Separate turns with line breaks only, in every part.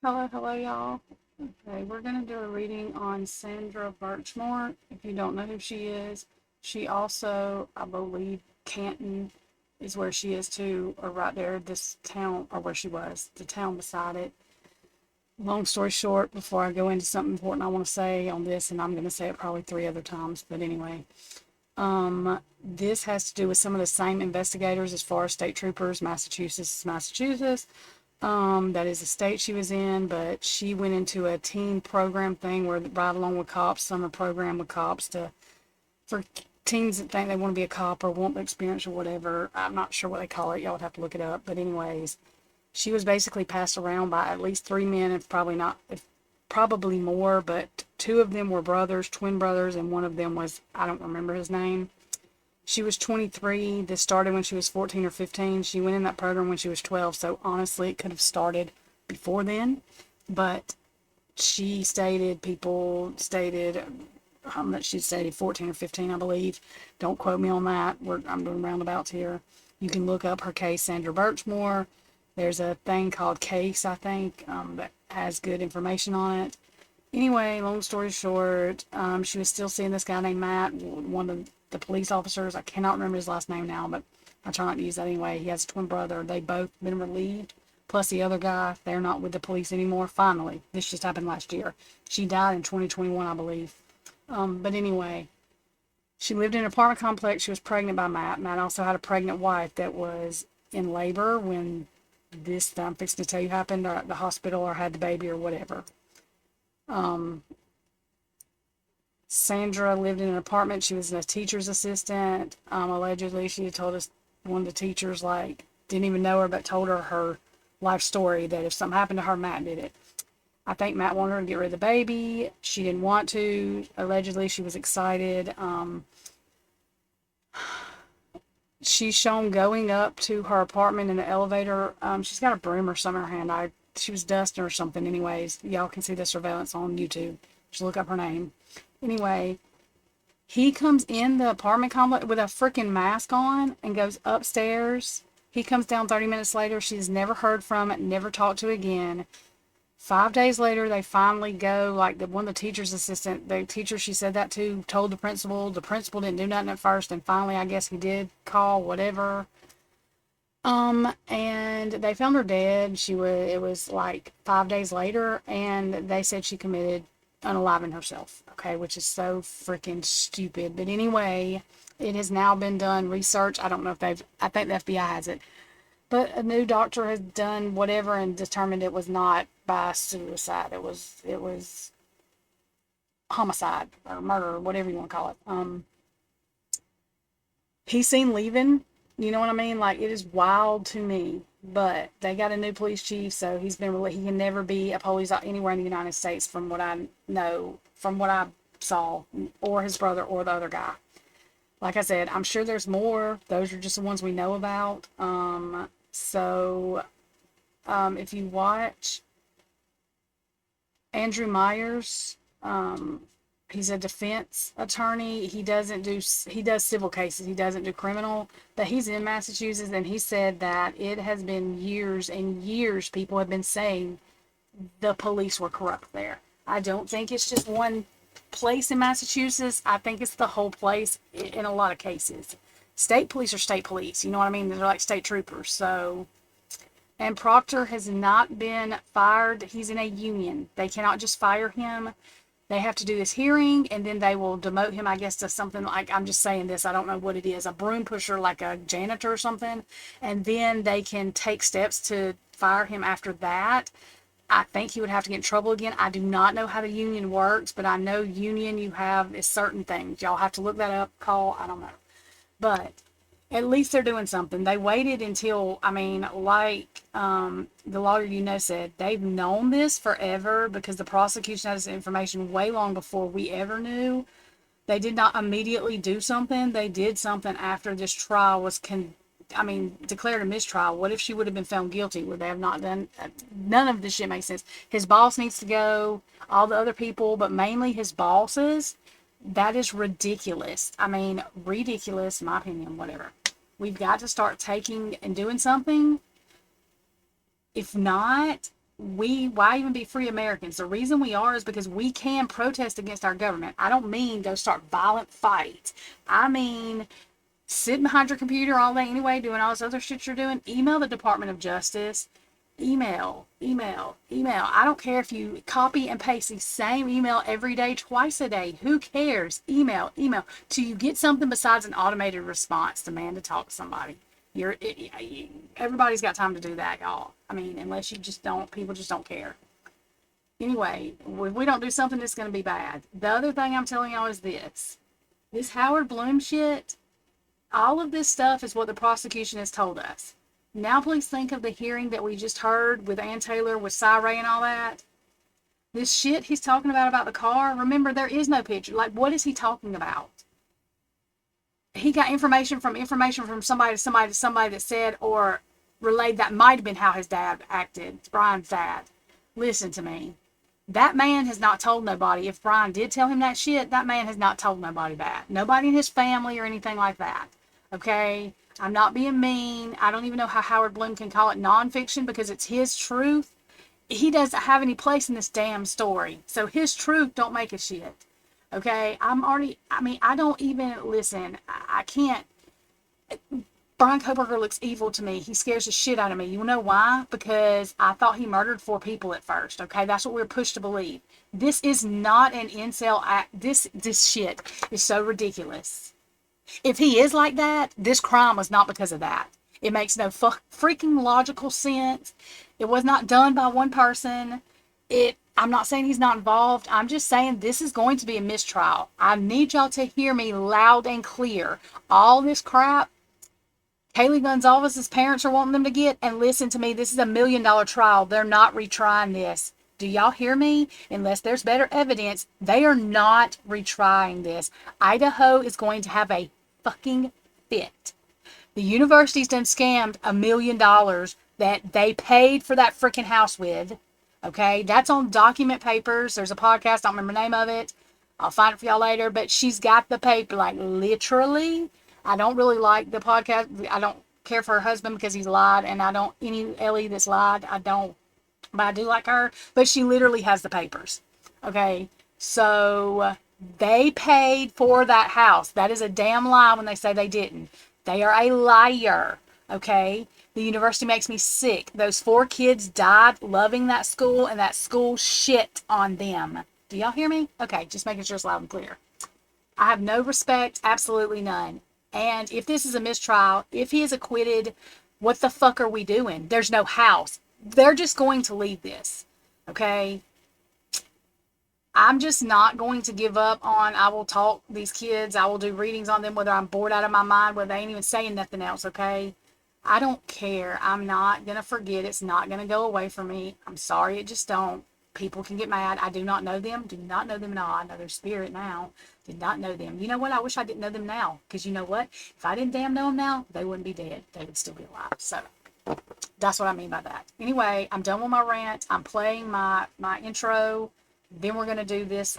Hello, y'all. Okay, we're going to do a reading on Sandra Birchmore. If you don't know who she is, she also, I believe, Canton is where she is too, or right there, this town, or where she was, the town beside it. Long story short, before I go into something important I want to say on this, and I'm going to say it probably three other times, but anyway, this has to do with some of the same investigators as far as state troopers. Massachusetts. That is the state she was in, but she went into a teen program thing where right along with cops, summer program with cops to for teens that think they want to be a cop or want the experience or whatever. I'm not sure what they call it. Y'all would have to look it up. But anyways, she was basically passed around by at least three men, if probably not, if probably more, but two of them were brothers, twin brothers, and one of them was, I don't remember his name. She was 23. This started when she was 14 or 15. She went in that program when she was 12. So honestly, it could have started before then. But people stated that she stated 14 or 15, I believe. Don't quote me on that. I'm doing roundabouts here. You can look up her case, Sandra Birchmore. There's a thing called Case, I think, that has good information on it. Anyway, long story short, she was still seeing this guy named Matt, one of the police officers. I cannot remember his last name now, but I try not to use that anyway. He has a twin brother. They both been relieved. Plus the other guy, they're not with the police anymore. Finally, this just happened last year. She died in 2021, I believe. But anyway, she lived in an apartment complex. She was pregnant by Matt. Matt also had a pregnant wife that was in labor when this that I'm fixing to tell you happened, or at the hospital, or had the baby, or whatever. Um, Sandra lived in an apartment. She was a teacher's assistant. Allegedly, she had told us one of the teachers, like, didn't even know her, but told her life story that if something happened to her, Matt did it. I think Matt wanted her to get rid of the baby. She didn't want to. Allegedly, she was excited. She's shown going up to her apartment in the elevator. She's got a broom or something in her hand. She was dusting or something. Anyways, y'all can see the surveillance on YouTube. Just look up her name. Anyway, he comes in the apartment complex with a freaking mask on and goes upstairs. He comes down 30 minutes later. She's never heard from it, never talked to again. 5 days later, they finally go, like one of the teacher's assistant, the teacher she said that to, told the principal. The principal didn't do nothing at first, and finally, I guess he did call, whatever. And they found her dead. It was like 5 days later, and they said she committed unaliving herself. Okay, which is so freaking stupid. But anyway, it has now been done research. I don't know if I think the FBI has it. But a new doctor has done whatever and determined it was not by suicide. It was homicide or murder or whatever you want to call it. He's seen leaving. You know what I mean? Like, it is wild to me. But they got a new police chief, so he can never be a police anywhere in the United States, from what I know, from what I saw, or his brother or the other guy. Like I said, I'm sure there's more. Those are just the ones we know about. If you watch Andrew Myers, he's a defense attorney. He does civil cases. He doesn't do criminal, but he's in Massachusetts, and he said that it has been years and years people have been saying the police were corrupt there. I don't think it's just one place in Massachusetts. I think it's the whole place in a lot of cases. State police are state police. You know what I mean? They're like state troopers. So, and Proctor has not been fired. He's in a union. They cannot just fire him. They have to do this hearing, and then they will demote him, I guess, to something like, I'm just saying this, I don't know what it is, a broom pusher, like a janitor or something. And then they can take steps to fire him after that. I think he would have to get in trouble again. I do not know how the union works, but I know union you have is certain things. Y'all have to look that up, call, I don't know. But at least they're doing something. They waited until, I mean, like the lawyer said, they've known this forever because the prosecution had this information way long before we ever knew. They did not immediately do something. They did something after this trial was declared a mistrial. What if she would have been found guilty? Would they have not done? None of this shit makes sense. His boss needs to go, all the other people, but mainly his bosses. That is ridiculous. I mean, ridiculous, in my opinion, whatever. We've got to start taking and doing something. If not, why even be free Americans? The reason we are is because we can protest against our government. I don't mean go start violent fights. I mean sitting behind your computer all day anyway, doing all this other shit you're doing. Email the Department of Justice. Email. I don't care if you copy and paste the same email every day, twice a day. Who cares? Email. Till you get something besides an automated response. Demand to talk to somebody. Everybody's got time to do that, y'all. I mean, unless you just don't, people just don't care. Anyway, if we don't do something, it's going to be bad. The other thing I'm telling y'all is this. This Howard Bloom shit, all of this stuff is what the prosecution has told us. Now please think of the hearing that we just heard with Ann Taylor, with Cy Ray and all that. This shit he's talking about the car, remember, there is no picture. Like, what is he talking about? He got information from somebody that said or relayed that might have been how his dad acted, Brian's dad. Listen to me. That man has not told nobody. If Brian did tell him that shit, that man has not told nobody that. Nobody in his family or anything like that. Okay? I'm not being mean. I don't even know how Howard Bloom can call it nonfiction because it's his truth. He doesn't have any place in this damn story. So his truth don't make a shit. Okay, I don't even, listen, I can't, Brian Koberger looks evil to me. He scares the shit out of me. You know why? Because I thought he murdered 4 people at first, okay? That's what we were pushed to believe. This is not an incel act. This shit is so ridiculous. If he is like that, this crime was not because of that. It makes no freaking logical sense. It was not done by one person. I'm not saying he's not involved. I'm just saying this is going to be a mistrial. I need y'all to hear me loud and clear. All this crap Kaylee Gonzalez's parents are wanting them to get, and listen to me, this is $1 million trial. They're not retrying this. Do y'all hear me? Unless there's better evidence, they are not retrying this. Idaho is going to have a fucking fit. The university's done scammed $1 million that they paid for that freaking house with. Okay, that's on Document Papers. There's a podcast, I don't remember the name of it. I'll find it for y'all later. But she's got the paper, like literally. I don't really like the podcast. I don't care for her husband because he's lied. And I don't, any Ellie that's lied, I don't. But I do like her. But she literally has the papers. Okay, so they paid for that house. That is a damn lie when they say they didn't. They are a liar. Okay. The university makes me sick. Those 4 kids died loving that school, and that school shit on them. Do y'all hear me? Okay, just making sure it's loud and clear. I have no respect, absolutely none. And if this is a mistrial, if he is acquitted, what the fuck are we doing? There's no house. They're just going to leave this. Okay? I'm just not going to give up on, I will talk these kids, I will do readings on them, whether I'm bored out of my mind, whether they ain't even saying nothing else, okay? I don't care. I'm not going to forget. It's not going to go away from me. I'm sorry. It just don't. People can get mad. I do not know them. Do not know them at all. I know their spirit now. Did not know them. You know what? I wish I didn't know them now. Because you know what? If I didn't damn know them now, they wouldn't be dead. They would still be alive. So that's what I mean by that. Anyway, I'm done with my rant. I'm playing my intro. Then we're going to do this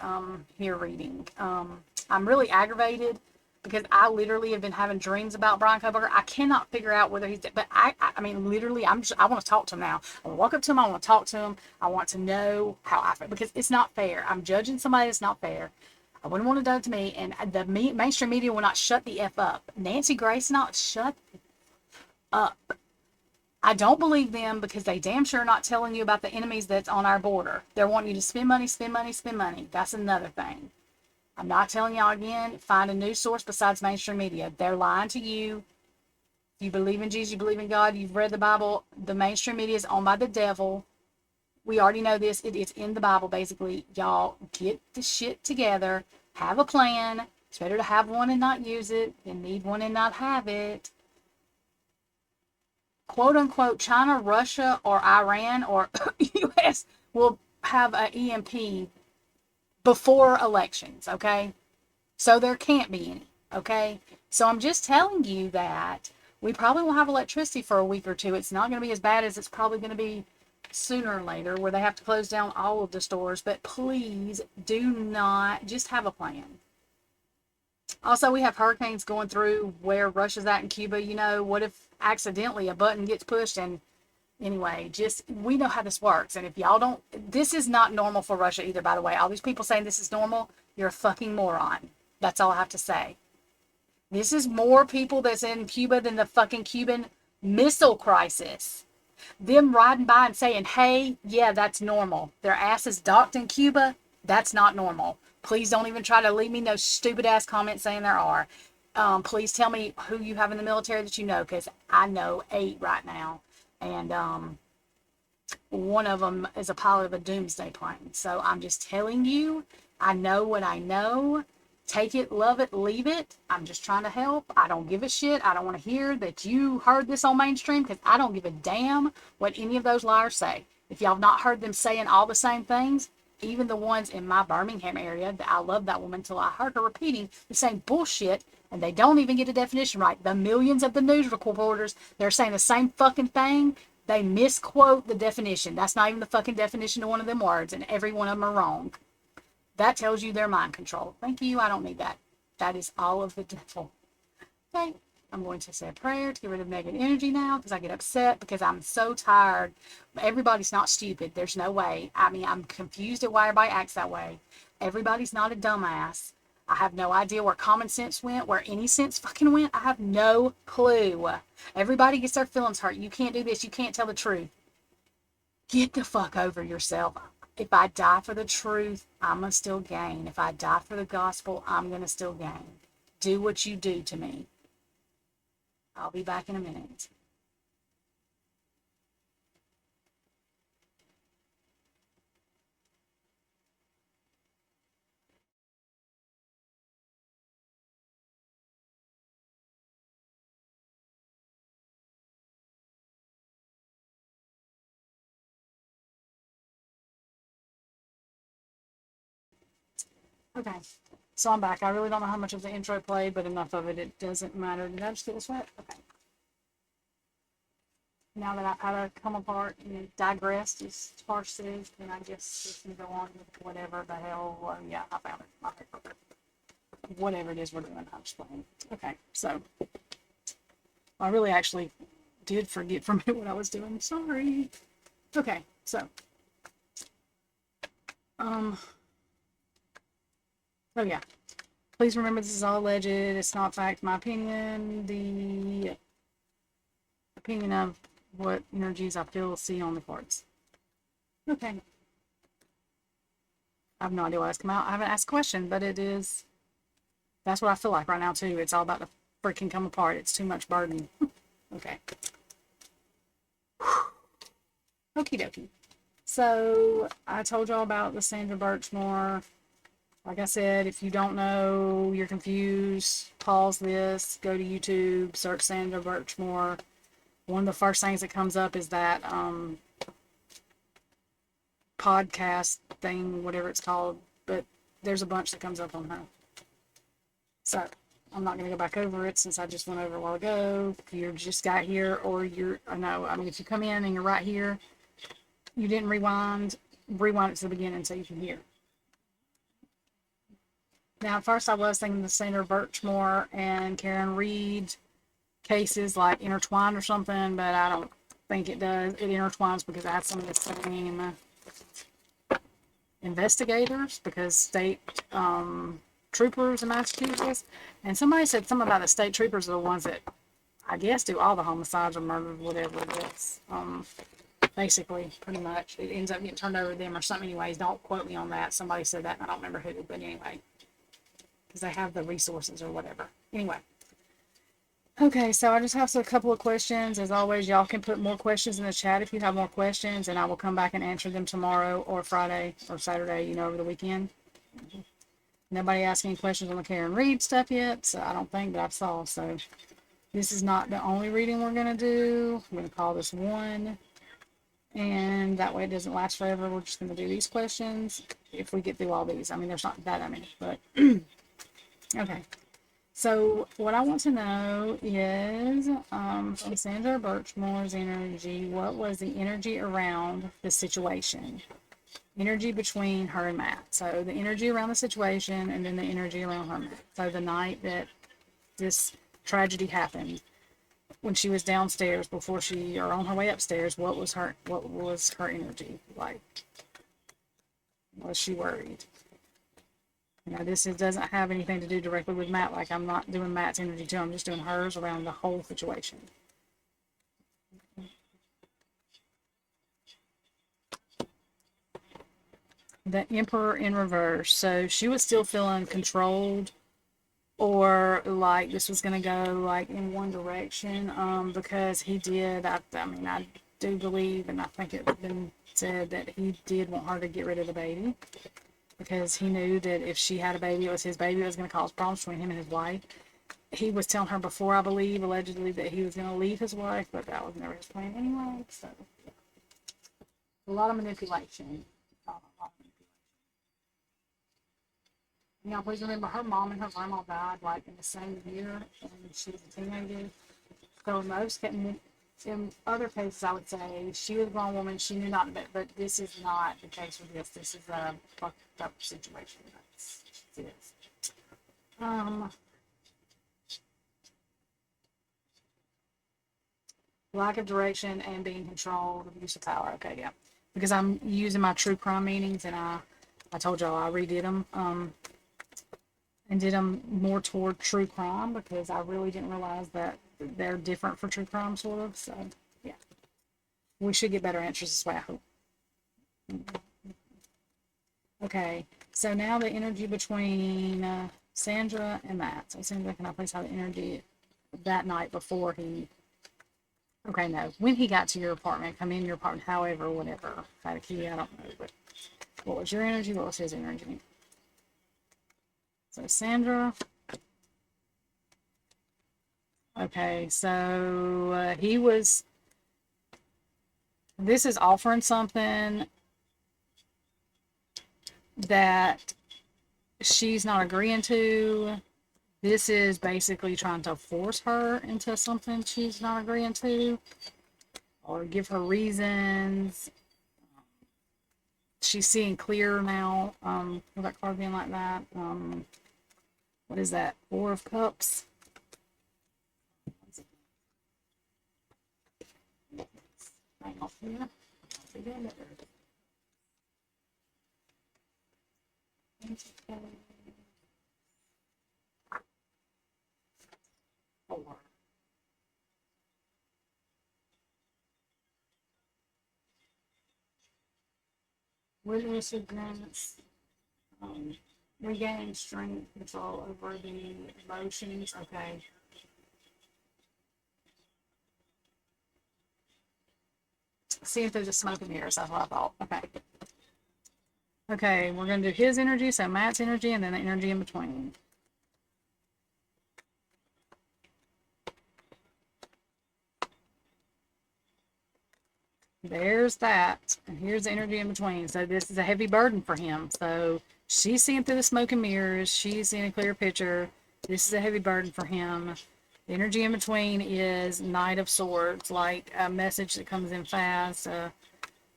here reading. I'm really aggravated because I literally have been having dreams about Brian Koberger. I cannot figure out whether he's dead. But I mean, literally, I want to talk to him now. I want to walk up to him. I want to talk to him. I want to know how I feel. Because it's not fair. I'm judging somebody that's not fair. I wouldn't want it done to me. And the mainstream media will not shut the F up. Nancy Grace not shut up. I don't believe them because they damn sure are not telling you about the enemies that's on our border. They're wanting you to spend money, spend money, spend money. That's another thing. I'm not telling y'all again, find a news source besides mainstream media. They're lying to you. You believe in Jesus, you believe in God, you've read the Bible. The mainstream media is owned by the devil. We already know this. It's in the Bible, basically. Y'all get the shit together. Have a plan. It's better to have one and not use it than need one and not have it. Quote unquote, China, Russia, or Iran, or U.S. will have an EMP before elections, okay? So there can't be any, okay? So I'm just telling you that we probably won't have electricity for a week or 2. It's not going to be as bad as it's probably going to be sooner or later where they have to close down all of the stores. But please do not, just have a plan. Also, we have hurricanes going through where Russia's at in Cuba. You know, what if accidentally a button gets pushed and Anyway, just, we know how this works. And if y'all don't, this is not normal for Russia either, by the way. All these people saying this is normal, you're a fucking moron. That's all I have to say. This is more people that's in Cuba than the fucking Cuban Missile Crisis. Them riding by and saying, hey, yeah, that's normal. Their asses docked in Cuba, that's not normal. Please don't even try to leave me no stupid ass comments saying there are. Please tell me who you have in the military that you know, because I know 8 right now. And one of them is a pilot of a doomsday plane. So I'm just telling you, I know what I know. Take it, love it, leave it. I'm just trying to help. I don't give a shit. I don't want to hear that you heard this on mainstream, because I don't give a damn what any of those liars say. If y'all have not heard them saying all the same things, even the ones in my Birmingham area, that I love that woman until I heard her repeating the same bullshit, and they don't even get a definition right. The millions of the news reporters, they're saying the same fucking thing. They misquote the definition. That's not even the fucking definition of one of them words, and every one of them are wrong. That tells you they're mind control. Thank you. I don't need that. That is all of the devil. Okay. I'm going to say a prayer to get rid of negative energy now, because I get upset because I'm so tired. Everybody's not stupid. There's no way. I mean, I'm confused at why everybody acts that way. Everybody's not a dumbass. I have no idea where common sense went, where any sense fucking went. I have no clue. Everybody gets their feelings hurt. You can't do this. You can't tell the truth. Get the fuck over yourself. If I die for the truth, I'm going to still gain. If I die for the gospel, I'm going to still gain. Do what you do to me. I'll be back in a minute. Okay, so I'm back. I really don't know how much of the intro played, but enough of it. It doesn't matter. Did I just get this wet? Okay. Now that I've had to come apart and digressed as harsh as, then I guess just can go on with whatever the hell. Yeah, I found it. My paper. Whatever it is we're doing, I'm just playing. Okay, so I really actually did forget from what I was doing. Sorry. Okay, so oh yeah. Please remember this is all alleged. It's not fact. My opinion. The opinion of what energies I feel see on the cards. Okay. I have no idea why it's come out. I haven't asked a question, but it is. That's what I feel like right now too. It's all about to freaking come apart. It's too much burden. Okay. Okie dokie. So I told y'all about the Sandra Birchmore. Like I said, if you don't know, you're confused, pause this, go to YouTube, search Sandra Birchmore. One of the first things that comes up is that podcast thing, whatever it's called, but there's a bunch that comes up on her. So I'm not going to go back over it since I just went over a while ago. If you just got here, or if you come in and you're right here, you didn't rewind it to the beginning so you can hear. Now, at first I was thinking the Sandra Birchmore and Karen Reed cases like intertwined or something, but I don't think it does. It intertwines because I had some of the same investigators, because state troopers in Massachusetts, and somebody said something about the state troopers are the ones that I guess do all the homicides or murders, whatever it is. Basically, pretty much, it ends up getting turned over to them or something. Anyways, don't quote me on that. Somebody said that, and I don't remember who, but anyway, because they have the resources or whatever. Anyway. Okay, so I just have a couple of questions. As always, y'all can put more questions in the chat if you have more questions, and I will come back and answer them tomorrow or Friday or Saturday, over the weekend. Nobody asked any questions on the Karen Reed stuff yet, so I don't think that I saw. So this is not the only reading we're going to do. I'm going to call this one, and that way it doesn't last forever. We're just going to do these questions if we get through all these. I mean, there's not that many, but okay. So what I want to know is, from Sandra Birchmore's energy, what was the energy around the situation? Energy between her and Matt. So the energy around the situation, and then the energy around her and Matt. So the night that this tragedy happened, when she was downstairs before or on her way upstairs, what was her energy like? Was she worried? This doesn't have anything to do directly with Matt. Like, I'm not doing Matt's energy too. I'm just doing hers around the whole situation. The Emperor in reverse. So she was still feeling controlled, or like this was going to go like in one direction, because he did. I mean, I do believe, and I think it's been said that he did want her to get rid of the baby, because he knew that if she had a baby, it was his baby. It was going to cause problems between him and his wife. He was telling her before, I believe, allegedly, that he was going to leave his wife, but that was never his plan anyway. So, yeah. A lot of manipulation. Please remember, her mom and her grandma died like in the same year, and she was a teenager. So in other cases, I would say she was a grown woman. She knew not, but this is not the case with this. This is a fucked up situation. It is. Lack of direction and being controlled, abuse of power. Okay, yeah. Because I'm using my true crime meanings, and I told y'all I redid them. And did them more toward true crime, because I really didn't realize that they're different for true crime, sort of. So, yeah. We should get better answers this way, I hope. Okay, so now the energy between Sandra and Matt. So, Sandra, can I please have the energy that night before he... Okay, no. When he got to your apartment, come in your apartment, however, whatever. Had a key, I don't know. But what was your energy? What was his energy? So, Sandra. Okay, so he was... This is offering something that she's not agreeing to. This is basically trying to force her into something she's not agreeing to, or give her reasons. She's seeing clear now, with that card being like that. What is that? Four of Cups. Hang off here. Four. Witness ignorance. Regain strength, control over the emotions. Okay. Seeing through the smoke and mirrors, that's what I thought. Okay. Okay, we're going to do his energy, so Matt's energy, and then the energy in between. There's that. And here's the energy in between. So this is a heavy burden for him. So she's seeing through the smoke and mirrors. She's seeing a clear picture. This is a heavy burden for him. The energy in between is Knight of Swords, like a message that comes in fast, a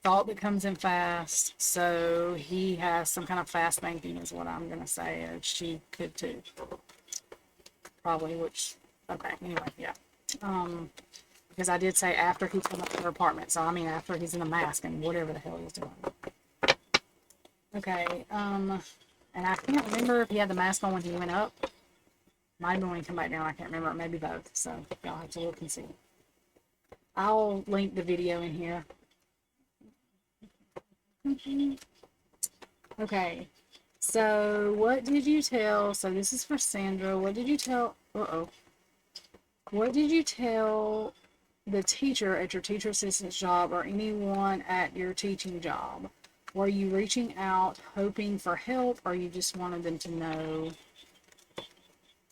thought that comes in fast. So he has some kind of fast thinking is what I'm going to say. And she could too. Probably, which, okay, anyway, yeah. Because I did say after he came up to her apartment. So, I mean, after he's in a mask and whatever the hell he's doing. Okay, and I can't remember if he had the mask on when he went up. Might have been when he came back down. I can't remember. Maybe both. So, y'all have to look and see. I'll link the video in here. Okay, so what did you tell... So, this is for Sandra. What did you tell... What did you tell the teacher at your teacher assistant's job, or anyone at your teaching job? Were you reaching out hoping for help, or you just wanted them to know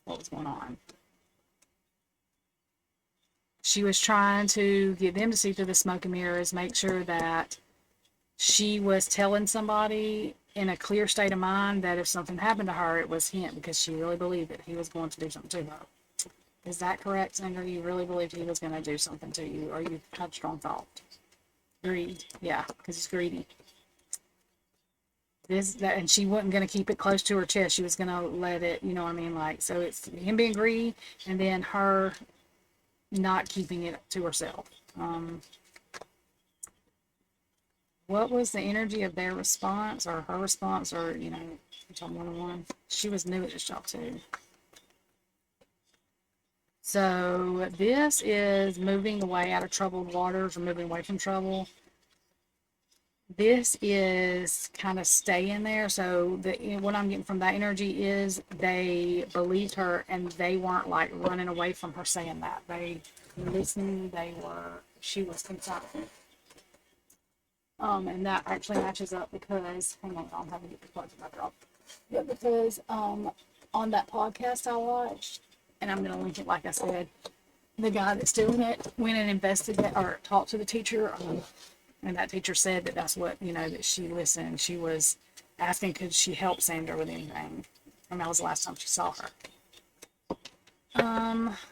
what was going on? She was trying to get them to see through the smoke and mirrors, make sure that she was telling somebody in a clear state of mind that if something happened to her, it was him, because she really believed that he was going to do something to her. Is that correct, Sandra? You really believed he was going to do something to you, or you had strong thought? Greed. Yeah, because he's greedy. And she wasn't going to keep it close to her chest. She was going to let it, you know what I mean? Like, so it's him being greedy, and then her not keeping it to herself. What was the energy of their response or her response, or, job 101? She was new at this job too. So this is moving away out of troubled waters, or moving away from trouble. This is kind of staying there. So what I'm getting from that energy is they believed her, and they weren't like running away from her saying that. They listened. She was concerned. And that actually matches up because, hang on, I'm having to get the plugs back off. Yeah, because on that podcast I watched, and I'm going to link it, like I said, the guy that's doing it went and investigated or talked to the teacher, and that teacher said that that's what, that she listened. She was asking, could she help Sandra with anything? And that was the last time she saw her.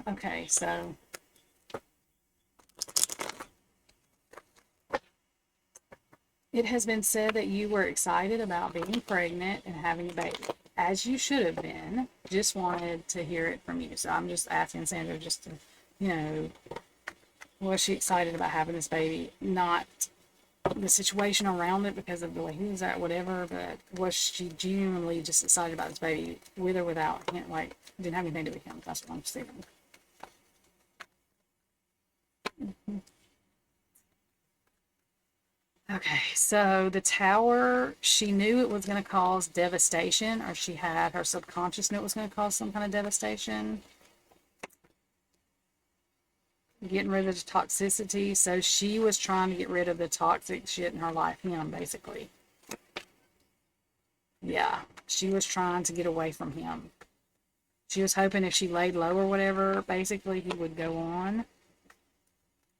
Okay, so it has been said that you were excited about being pregnant and having a baby, as you should have been. Just wanted to hear it from you. So I'm just asking Sandra just to, was she excited about having this baby? Not the situation around it because of the way he was at, whatever, but was she genuinely just excited about this baby, with or without him? Like, didn't have anything to do with him. That's what I'm saying. Okay, so the tower, she knew it was going to cause devastation, or she had her subconscious knew it was going to cause some kind of devastation. Getting rid of the toxicity. So she was trying to get rid of the toxic shit in her life, him, basically. Yeah, she was trying to get away from him. She was hoping if she laid low or whatever, basically he would go on.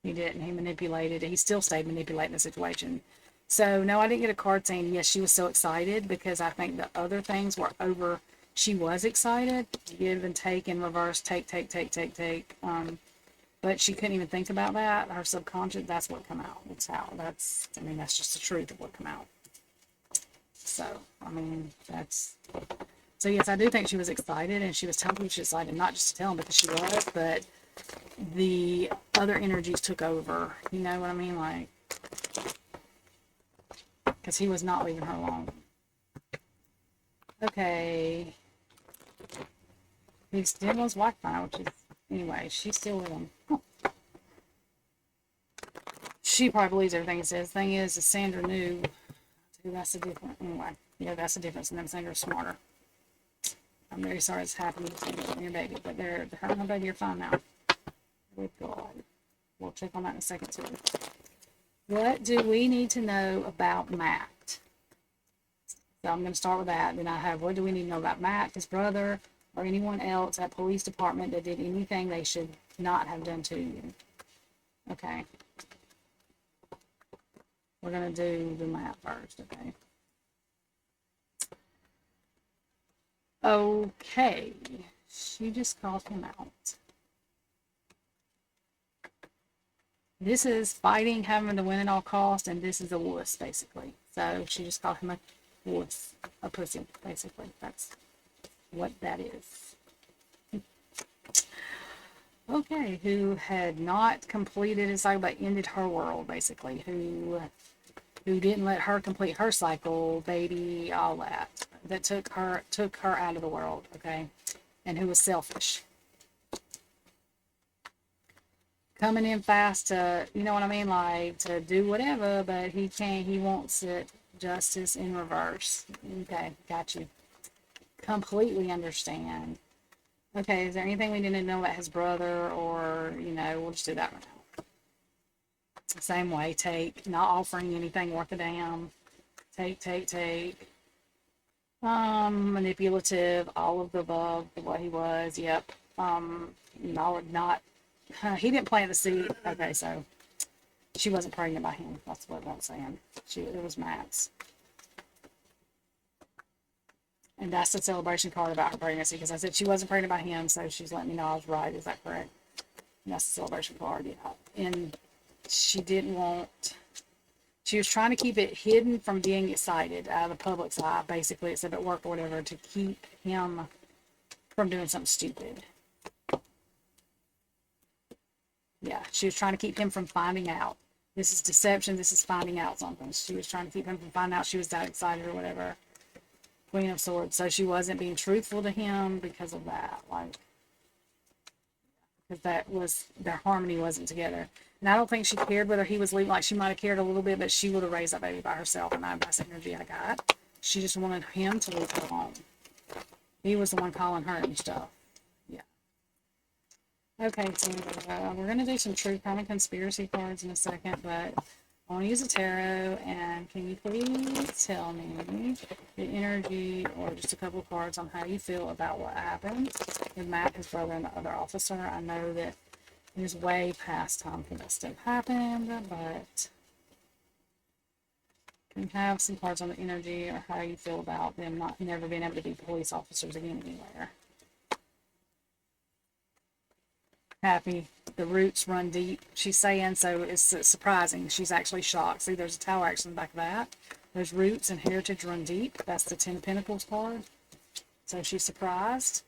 He didn't. He manipulated. He still stayed manipulating the situation. So, no, I didn't get a card saying, yes, she was so excited, because I think the other things were over. She was excited. Give and take in reverse. Take. But she couldn't even think about that. Her subconscious, that's what come out. That's just the truth of what come out. So, so yes, I do think she was excited, and she was telling me she was excited, not just to tell him because she was, but the other energies took over. You know what I mean? Like, because he was not leaving her alone. Okay. He's still his Wi-Fi, which is, anyway, she's still with him. She probably believes everything it says. Thing is Sandra knew. That's the difference. Anyway, yeah, that's the difference. And then Sandra's smarter. I'm very sorry it's happening to your baby, but her and her baby are fine now. Good God. We'll check on that in a second too. What do we need to know about Matt? So I'm going to start with that. Then I have, what do we need to know about Matt, his brother, or anyone else at police department that did anything they should not have done to you? Okay. We're going to do the Matt first, okay? Okay. She just called him out. This is fighting, having to win at all costs, and this is a wuss, basically. So she just called him a wuss, a pussy, basically. That's what that is. Okay, who had not completed his cycle, but ended her world, basically. Who didn't let her complete her cycle, baby, all that. That took her out of the world, okay? And who was selfish. Coming in fast to, you know what I mean, like, to do whatever, but he can't, he wants it, justice in reverse. Okay, got you. Completely understand. Okay, is there anything we need to know about his brother, or, we'll just do that right now. Same way, take, not offering anything worth a damn. Take. Manipulative, all of the above, what he was, yep. Not, he didn't plant the seed. Okay, so she wasn't pregnant by him. That's what I'm saying. It was Matt's. And that's the celebration card about her pregnancy, because I said she wasn't pregnant by him, so she's letting me know I was right. Is that correct? And that's the celebration card, yeah. And she didn't want, she was trying to keep it hidden from being excited out of the public's eye, basically, except at work or whatever, to keep him from doing something stupid. Yeah, she was trying to keep him from finding out. This is deception. This is finding out something. She was trying to keep him from finding out she was that excited or whatever. Queen of Swords. So she wasn't being truthful to him because of that. Like, because that was, their harmony wasn't together. And I don't think she cared whether he was leaving. Like, she might have cared a little bit, but she would have raised that baby by herself. And that's the energy I got. She just wanted him to leave her alone. He was the one calling her and stuff. Yeah. Okay, so we're going to do some true crime and conspiracy cards in a second, but I want to use a tarot, and can you please tell me the energy or just a couple of cards on how you feel about what happened with Matt, his brother, and the other officer? I know that it is way past time for this to have happened, but can you have some cards on the energy or how you feel about them never being able to be police officers again anywhere? Happy. The roots run deep. She's saying, so it's surprising. She's actually shocked. See, there's a tower action back of that. Those roots and heritage run deep. That's the Ten of Pentacles card. So she's surprised.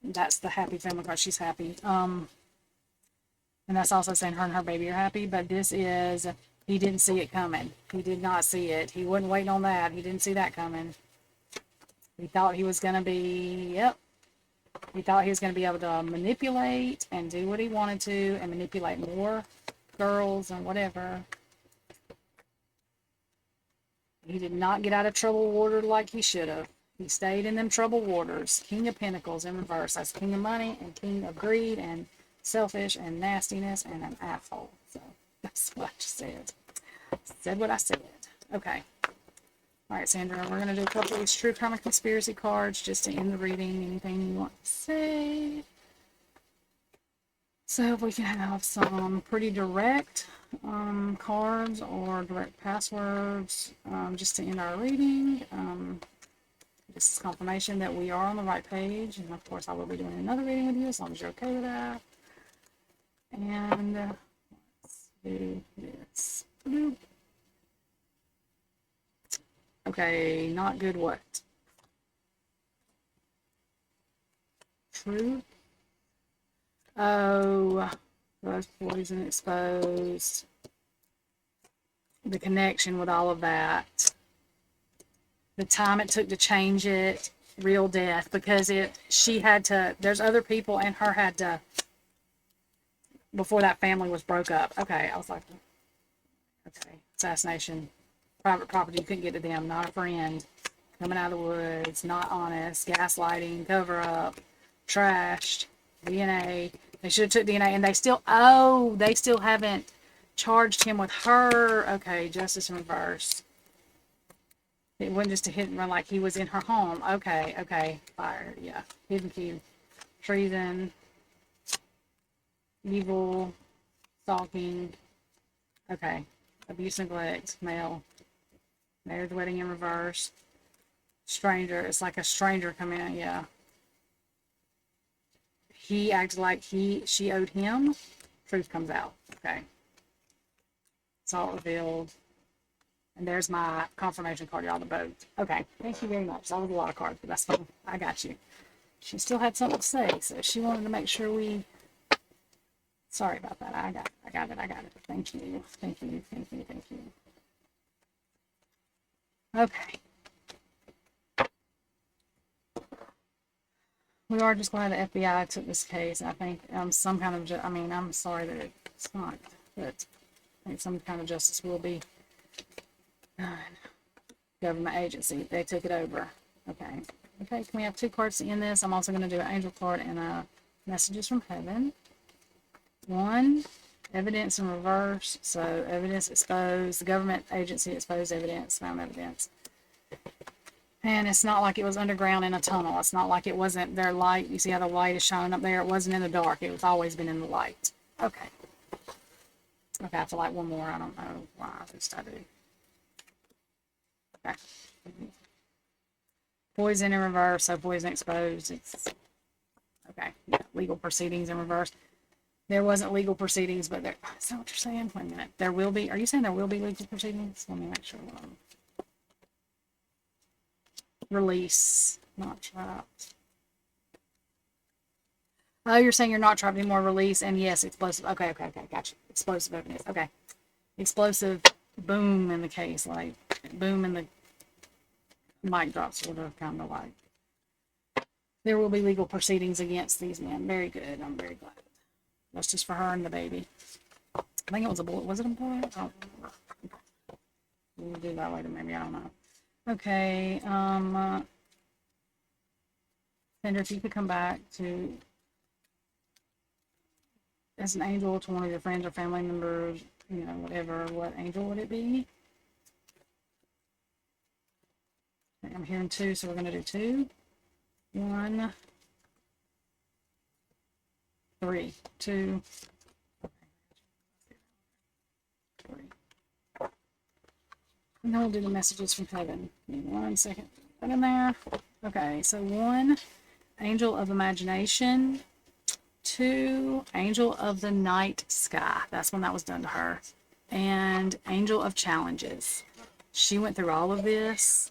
That's the happy family card. She's happy. And that's also saying her and her baby are happy. But this is, he didn't see it coming. He did not see it. He wasn't waiting on that. He didn't see that coming. He thought he was going to be, yep. He thought he was going to be able to manipulate and do what he wanted to and manipulate more girls and whatever. He did not get out of trouble water like he should have. He stayed in them trouble waters. King of Pentacles in reverse. That's King of Money and King of Greed and selfish and nastiness and an asshole. So that's what I just said. Said what I said. Okay. All right, Sandra, we're going to do a couple of these true crime and conspiracy cards just to end the reading. Anything you want to say? So if we can have some pretty direct cards or direct passwords just to end our reading. This is confirmation that we are on the right page. And, of course, I will be doing another reading with you as long as you're okay with that. And let's do this. Okay, not good what? True. Oh, rose poison exposed. The connection with all of that. The time it took to change it. Real death. Because she had to, there's other people and her had to, before that family was broke up. Okay, I was like, okay, assassination. Private property, you couldn't get to them, not a friend, coming out of the woods, not honest, gaslighting, cover up, trashed, DNA. They should have took DNA, and they still haven't charged him with her. Okay, justice in reverse. It wasn't just a hit and run like he was in her home. Okay, fire, yeah, hidden key, treason, evil, stalking. Okay, abuse, neglect, male. Marriage, wedding in reverse. Stranger. It's like a stranger coming in. Yeah. He acted like she owed him. Truth comes out. Okay. It's all revealed. And there's my confirmation card. You're on the boat. Okay. Thank you very much. That was a lot of cards, but that's fine. I got you. She still had something to say, so she wanted to make sure we. Sorry about that. I got it. Thank you. Okay. We are just glad the FBI took this case. I think some kind of, I'm sorry that it's not, but I think some kind of justice will be done. Government agency, they took it over. Okay. Okay, can we have 2 cards to end this? I'm also going to do an angel card and messages from heaven. 1, evidence in reverse. So evidence exposed. The government agency exposed evidence, found evidence. And it's not like it was underground in a tunnel. It's not like it wasn't their light. You see how the light is shining up there? It wasn't in the dark. It was always been in the light. Okay. Okay, I have to light one more. I don't know why. I do. Okay. Poison in reverse. So poison exposed. It's okay. Yeah, legal proceedings in reverse. There wasn't legal proceedings, but there. Is that what you're saying? Wait a minute. There will be. Are you saying there will be legal proceedings? Let me make sure. Release, not trapped. Oh, you're saying you're not trapped anymore, release, and yes, explosive. Okay, okay, okay, gotcha. Explosive openness. Okay. Explosive boom in the case, like boom in the mic drop, sort of, kind of like. There will be legal proceedings against these men. Very good. I'm very glad. That's just for her and the baby. I think it was a boy. Was it a boy? I don't remember. We'll do that later, maybe. I don't know. Okay. Sandra, if you could come back to as an angel to one of your friends or family members, you know, whatever, what angel would it be? Okay, I'm hearing 2, so we're going to do 2. 1, 3, 2, 3. And then we'll do the messages from heaven. Give me 1 second. Put in there. Okay, so 1, angel of imagination. 2, angel of the night sky. That's when that was done to her. And angel of challenges. She went through all of this.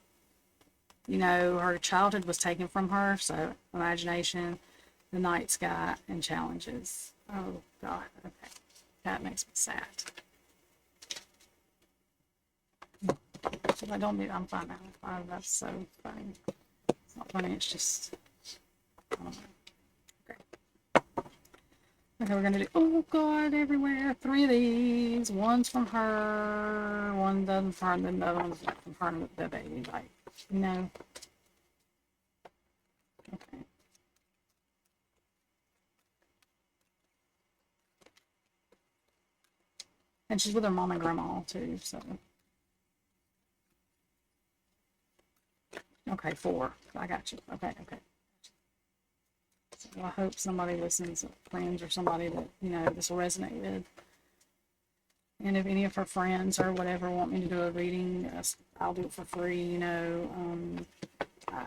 You know, her childhood was taken from her, so imagination, the night sky, and challenges. Oh, God. Okay. That makes me sad. If I don't do, I'm fine now. Oh, that's so funny. It's not funny, it's just, I don't know. Okay, we're gonna do, oh God, everywhere. 3 of these. 1's from her, 1 doesn't from her, and then the other one's like from her and the baby, like, you know. Okay. And she's with her mom and grandma too, so. Okay, 4. I got you. Okay, okay. So I hope somebody listens, friends or somebody that, you know, this will resonate with. And if any of her friends or whatever want me to do a reading, I'll do it for free, you know. I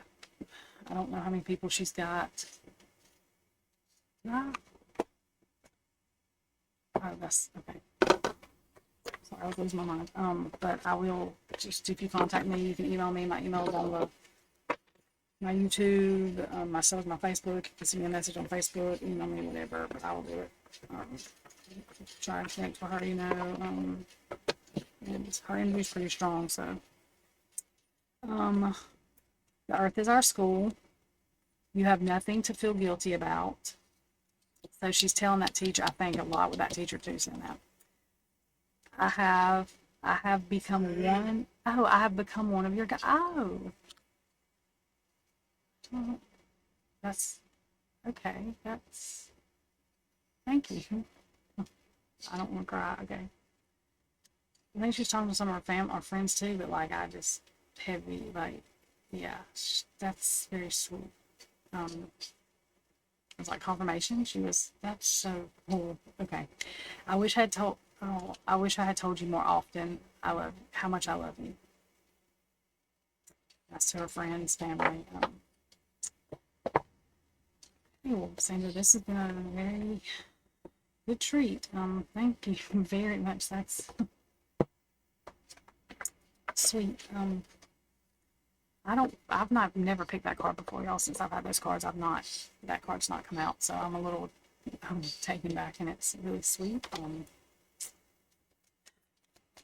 don't know how many people she's got. Ah. Oh, that's okay. Sorry, I was losing my mind. But I will just, if you contact me, you can email me. My email is on my YouTube, my Facebook. You can send me a message on Facebook, email me, whatever. But I will do it. Try and connect with her, you know. And her energy is pretty strong, so. The earth is our school. You have nothing to feel guilty about. So she's telling that teacher, I think a lot with that teacher too, saying that. I have become one. Oh, I have become one of your guys. Oh. That's okay. That's, thank you. I don't want to cry. Okay. I think she's talking to some of our friends too, but like I just heavy, like, yeah, that's very sweet. It was like confirmation. That's so cool. Okay. I wish I had told, oh, I wish I had told you more often. How much I love you. That's to her friends, family. Well, Sandra, this has been a very good treat. Thank you very much. That's sweet. I've never picked that card before, y'all. Since I've had those cards, that card's not come out. So I'm a little, taken back, and it's really sweet.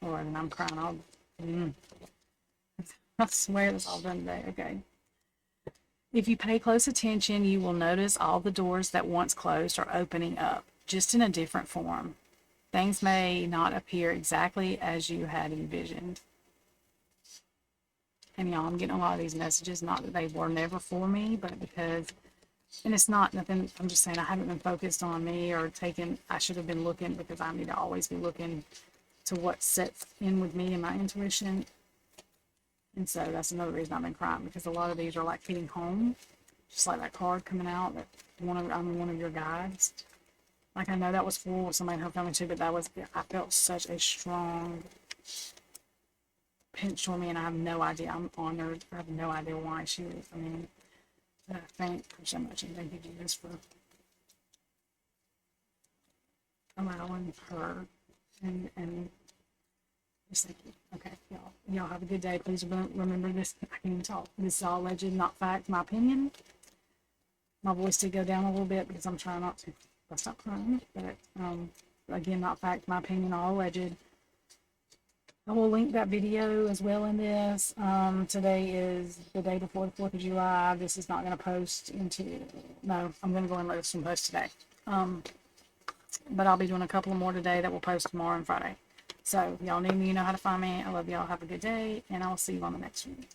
Lord, and I'm crying. I swear this all done today. Okay. If you pay close attention, you will notice all the doors that once closed are opening up, just in a different form. Things may not appear exactly as you had envisioned. And y'all, I'm getting a lot of these messages, not that they were never for me, but because, and it's not nothing, I'm just saying I haven't been focused on me or I should have been looking, because I need to always be looking to what sets in with me and my intuition. And so that's another reason I've been crying, because a lot of these are like hitting home, just like that card coming out, that I'm one of your guides. Like, I know that was for somebody in her family too, but I felt such a strong pinch for me, and I have no idea. I'm honored. I have no idea why she was. I mean, thank her so much, and thank you, Jesus, for allowing her, and just thank you. Okay, y'all have a good day. Please remember this. I can't even talk. This is all alleged, not fact. My opinion. My voice did go down a little bit because I'm trying not to bust out crying. But again, not fact, my opinion, all alleged. I will link that video as well in this. Today is the day before the 4th of July. This is not going to post no, I'm going to go and let this one post today. But I'll be doing a couple more today that will post tomorrow and Friday. So, y'all need me, you know how to find me. I love y'all. Have a good day, and I'll see you on the next one.